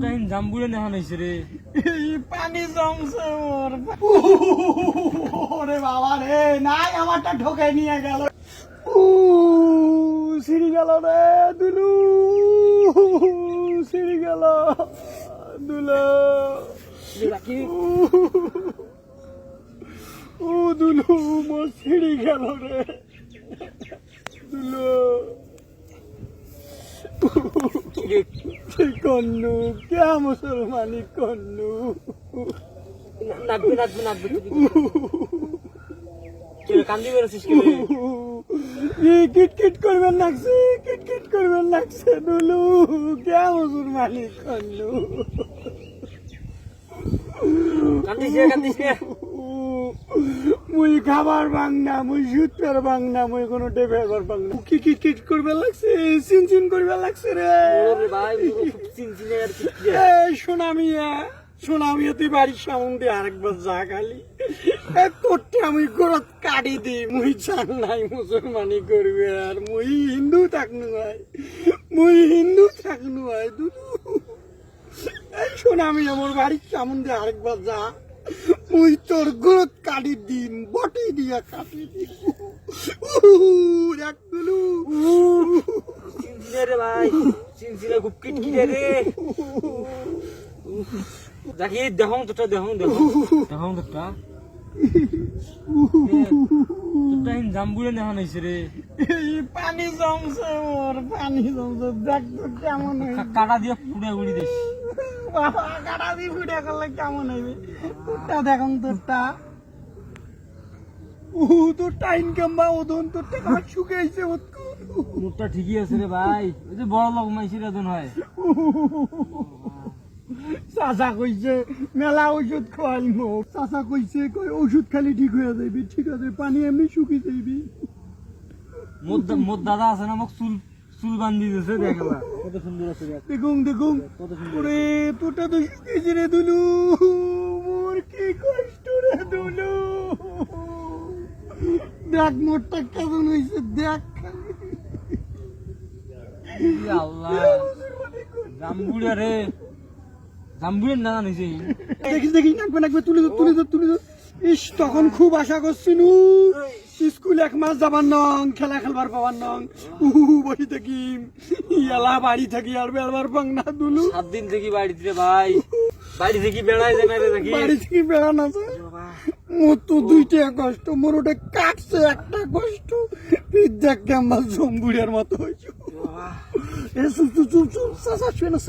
time জাম্বুরে Neha নাইছে রে পানি জমছে ওর ওরে বাবা রে নাই আমারটা ঢোকে নিয়ে গেল সিঁড়ি গেল রে দুলু সিঁড়ি গেল দুলো ও দুলু মোর সিঁড়ি গেল রে দুলো কন্নু কে মুসলমানি কন্নু নাচবে নাচবে নাচবে কান্দি বেরোছিস কিটকিট করবেন লাগছে কিটকিট করবেন লাগছে দুলু কে মুসলমানি কন্নু কান্দিস কান্দিস মুই খাবার বাংনা মুই সুতরার বাংনা মুই কোনো ডেবেবার বাংনা কি কিট করবে লাগছে চিনচিন করবে লাগছে রে ওরে ভাই খুব চিনচিনে আর কি সোনামিয়া তুই বাড়ির সামনে আরেকবার যা খালি তোরটা আমি গরত কাটি দি মুই জান নাই মুসলমানি করবে আর মুই হিন্দু থাকনু হয় দুদু সোনামি আমার বাড়ির সামনে আরেকবার যা মুই তোর গরত কাটি দিম বটি দিয়া কাটি দিম দেখলু চিনচিনে রে ভাই চিনচিনে খুব কিটকিটে রে দেখি দেখুন তোটা দেখুন তোটা টাইম জাম্বুরে নেহা নাইছে রে পানি জমছে ওর পানি জমছে দেখ তো কেমন কাটা দিয়ে পুড়ে উড়ি দিস বাবা কাটা দিয়ে ফুটে করলে কেমন হইবে তোরটা দেখুন তোরটা তোরটা ইনকাম বা ওদন তোরটা ঘর শুকাইছে মুখটা ঠিকই আছে রে ভাই ওই যে বড় লোক মাইসির এদন হয় চাচা কইছে মেলা ওষুধ খাওয়াইল চাচা কইছে কই ওষুধ খালি ঠিক হয়ে যাবি ঠিক আছে পানি এমনি শুকি যাইবি মোর দাদা আছে না মোক চুল বান্ধি দিয়েছে দেখলা কত সুন্দর আছে দেখুন ওরে তোরটা তো শুকিয়েছে রে দুলু মোর কি কষ্ট রে দুলু দেখ মোরটা কেমন হয়েছে দেখ আল্লাহ জাম্বুড়ে রে জাম্বুড়ের না নিছে দেখিস নাকবে তুলে ধর ইস তখন খুব আশা করছিনু স্কুল 1 মাস যাবার নং খেলা খেলবার পাবার নং বসে থাকি এলা বাড়ি থাকি আর বেড়াবার পাং না দুলু 7 দিন থেকে বাড়িতে রে ভাই বাড়ি থেকে বেড়াই যায় না রে দেখি বাড়ি থেকে বেড়ান আছে মোর তো দুইটা কষ্ট মোর ওটা কাটছে একটা কষ্ট দেখ আমার জম্বুড়ের মতো হয়েছে চুপ চাচা শুয়ে না